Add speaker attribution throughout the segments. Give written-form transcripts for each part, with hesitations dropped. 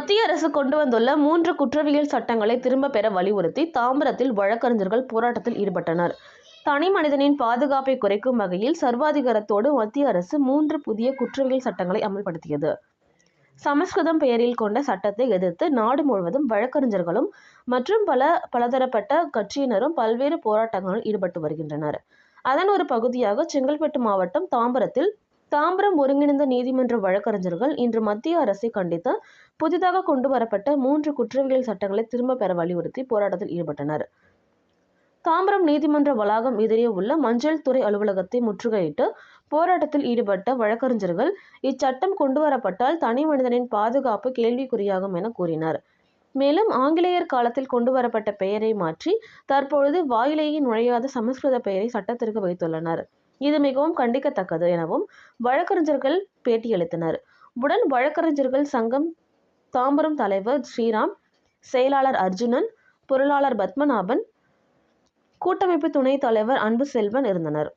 Speaker 1: மத்திய அரசு கொண்டு வந்துள்ள 3 குற்றவியல் சட்டங்களை திரும்ப பெற வலியுறுத்தி தாம்பரத்தில் வழக்கறிஞர்கள் போராட்டத்தில் ஈடுபட்டனர். தனி மனிதனின் பாதுகாப்பை குறைக்கும் வகையில் சர்வாதிகாரத்தோடு மத்திய அரசு 3 புதிய குற்றவியல் சட்டங்களை அமல்படுத்தியது. சமஸ்கிருதம் பெயரில் கொண்ட சட்டத்தை எதிர்த்து நாடு முழுவதும் வழக்கறிஞர்களும் மற்றும் பலதரப்பட்ட கட்சியினரும் பல்வேறு போராட்டங்களில் ஈடுபட்டு வருகின்றனர். அதன் ஒரு பகுதியாக செங்கல்பட்டு மாவட்டம் தாம்பரம் ஒருங்கிணைந்த நீதிமன்ற வழக்கறிஞர்கள் இன்று மத்திய அரசை கண்டித்து புதிதாக கொண்டு வரப்பட்ட 3 குற்றவியல் சட்டங்களை திரும்ப பெற வலியுறுத்தி போராட்டத்தில் ஈடுபட்டனர். தாம்பரம் நீதிமன்ற வளாகம் எதிரே உள்ள மஞ்சள் துறை அலுவலகத்தை முற்றுகையிட்டு போராட்டத்தில் ஈடுபட்ட வழக்கறிஞர்கள் இச்சட்டம் கொண்டுவரப்பட்டால் தனி மனிதனின் பாதுகாப்பு கேள்விக்குறியாகும் என கூறினர். மேலும் ஆங்கிலேயர் காலத்தில் கொண்டுவரப்பட்ட பெயரை மாற்றி தற்பொழுது வாயிலேயே நுழையாத சமஸ்கிருத பெயரை சட்டத்திற்கு வைத்துள்ளனர். இது மிகவும் கண்டிக்கத்தக்கது எனவும் வழக்கறிஞர்கள் பேட்டியளித்தனர். உடன் வழக்கறிஞர்கள் சங்கம் தாம்பரம் தலைவர் ஸ்ரீராம், செயலாளர் அர்ஜுனன், பொருளாளர் பத்மநாபன், கூட்டமைப்பு துணைத் தலைவர் அன்பு செல்வன் இருந்தனர்.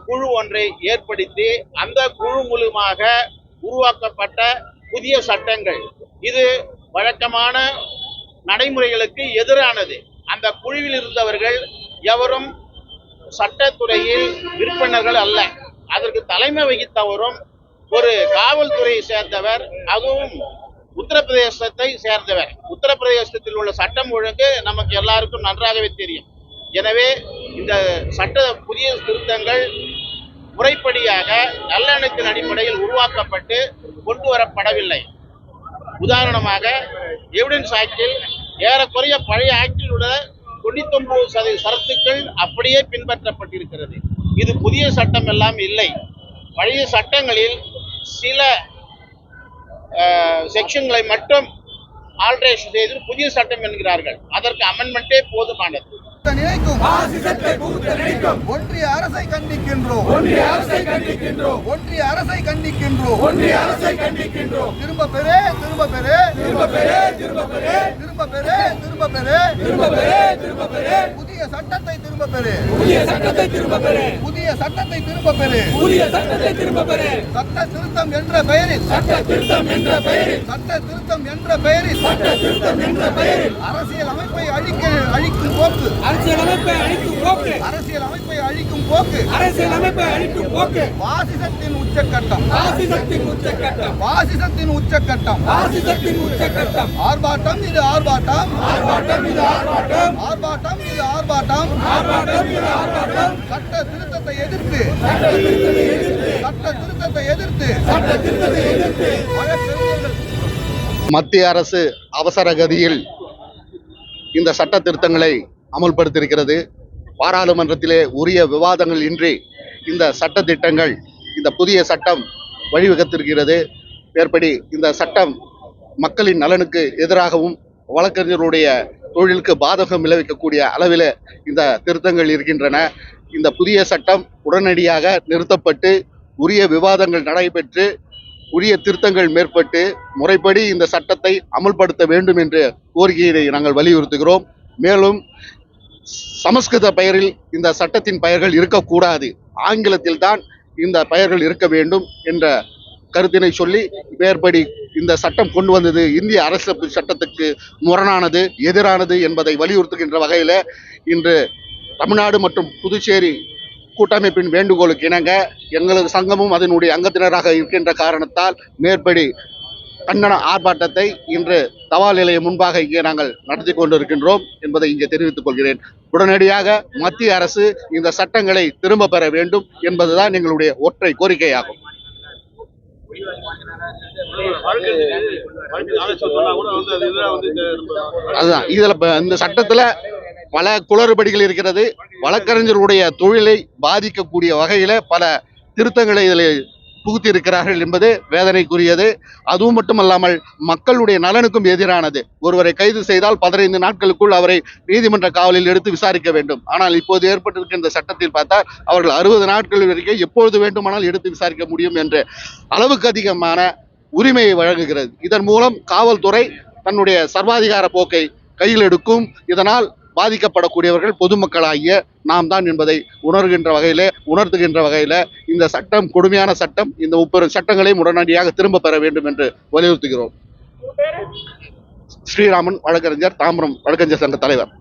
Speaker 2: குழு ஒன்றை ஏற்படுத்தி அந்த குழு மூலமாக உருவாக்கப்பட்ட புதிய சட்டங்கள் இது வழக்கமான நடைமுறைகளுக்கு எதிரானது. அந்த குழுவில் இருந்தவர்கள் எவரும் சட்டத்துறையில் விற்பனர்கள் அல்ல. அதற்கு தலைமை வகித்தவரும் ஒரு காவல்துறையை சேர்ந்தவர், அதுவும் உத்தரப்பிரதேசத்தை சேர்ந்தவர். உத்தரப்பிரதேசத்தில் உள்ள சட்டம் ஒழுங்கு நமக்கு எல்லாருக்கும் நன்றாகவே தெரியும். எனவே இந்த புதிய திருத்தங்கள் முறைப்படியாக நல்லெண்ணத்தின் அடிப்படையில் உருவாக்கப்பட்டு கொண்டு வரப்படவில்லை. உதாரணமாக எவிடன்ஸ் ஆக்டில் ஏறக்குறைய பழைய ஆக்டில் உள்ள 99% சரத்துக்கள் அப்படியே பின்பற்றப்பட்டிருக்கிறது. இது புதிய சட்டம் எல்லாம் இல்லை. பழைய சட்டங்களில் சில செக்ஷன்களை மட்டும் ஆல்டரேஷன் செய்து புதிய சட்டம் என்கிறார்கள். அதற்கு அமெண்ட்மெண்டே போதுமானது.
Speaker 3: ஒன்றிய அரசை கண்டிக்கின்றோம். திரும்ப பெறு. புதிய சட்டத்தை திரும்ப பெறு. சட்ட திருத்தம் என்ற பெயரில் அரசியல் அமைப்பை அழிக்கும் போக்கு. பாசிசத்தின் உச்சக்கட்டம். ஆர்ப்பாட்டம் இது ஆர்ப்பாட்டம். சட்ட திருத்தத்தை எதிர்த்து
Speaker 4: மத்திய அரசு அவசர கதியில் இந்த சட்ட திருத்தங்களை அமல்படுத்தியிருக்கிறது. பாராளுமன்றத்திலே உரிய விவாதங்கள் இன்றி இந்த சட்ட திட்டங்கள், இந்த புதிய சட்டம் வழிவகுத்திருக்கிறது. மேற்படி இந்த சட்டம் மக்களின் நலனுக்கு எதிராகவும் வழக்கறிஞருடைய தொழிலுக்கு பாதகம் விளைவிக்கக்கூடிய அளவில் இந்த திருத்தங்கள் இருக்கின்றன. இந்த புதிய சட்டம் உடனடியாக நிறுத்தப்பட்டு உரிய விவாதங்கள் நடைபெற்று உரிய திருத்தங்கள் மேற்பட்டு முறைப்படி இந்த சட்டத்தை அமல்படுத்த வேண்டும் என்ற கோரிக்கையை நாங்கள் வலியுறுத்துகிறோம். மேலும் சமஸ்கிருத பெயரில் இந்த சட்டத்தின் பெயர்கள் இருக்கக்கூடாது, ஆங்கிலத்தில் தான் இந்த பெயர்கள் இருக்க வேண்டும் என்ற கருத்தினை சொல்லி மேற்படி இந்த சட்டம் கொண்டு வந்தது இந்திய அரசியலமைப்பு சட்டத்துக்கு முரணானது, எதிரானது என்பதை வலியுறுத்துகின்ற வகையில் இன்று தமிழ்நாடு மற்றும் புதுச்சேரி கூட்டமைப்பின் வேண்டுகோளுக்கு இணங்க எங்களது சங்கமும் அதனுடைய அங்கத்தினராக இருக்கின்ற காரணத்தால் மேற்படி கண்டன ஆர்ப்பாட்டத்தை இன்று தபால் நிலையம் முன்பாக இங்கே நாங்கள் நடத்தி கொண்டிருக்கின்றோம் என்பதை இங்கே தெரிவித்துக் கொள்கிறேன். உடனடியாக மத்திய அரசு இந்த சட்டங்களை திரும்ப பெற வேண்டும் என்பதுதான் எங்களுடைய ஒற்றை கோரிக்கையாகும். அதுதான் இதுல இந்த சட்டத்துல பல குளறுபடிகள் இருக்கிறது. வழக்கறிஞருடைய தொழிலை பாதிக்கக்கூடிய வகையில பல திருத்தங்களை இதில் புகுத்தியிருக்கிறார்கள் என்பது வேதனைக்குரியது. அதுவும் மட்டுமல்லாமல் மக்களுடைய நலனுக்கும் எதிரானது. ஒருவரை கைது செய்தால் 15 நாட்களுக்குள் அவரை நீதிமன்ற காவலில் எடுத்து விசாரிக்க வேண்டும். ஆனால் இப்போது ஏற்பட்டிருக்கிற இந்த சட்டத்தில் பார்த்தால் அவர்கள் 60 நாட்கள் வரைக்கும் எப்பொழுது வேண்டுமானால் எடுத்து விசாரிக்க முடியும் என்று அளவுக்கு அதிகமான உரிமையை வழங்குகிறது. இதன் மூலம் காவல்துறை தன்னுடைய சர்வாதிகார போக்கை கையில் எடுக்கும். இதனால் பாதிக்கப்படக்கூடியவர்கள் பொதுமக்களாகிய நாம் தான் என்பதை உணர்த்துகின்ற வகையில இந்த சட்டம் கொடுமையான சட்டம். இந்த 30 சட்டங்களையும் உடனடியாக திரும்ப பெற வேண்டும் என்று வலியுறுத்துகிறோம். ஸ்ரீராமன், வழக்கறிஞர், தாம்பரம் வழக்கறிஞர் சங்க தலைவர்.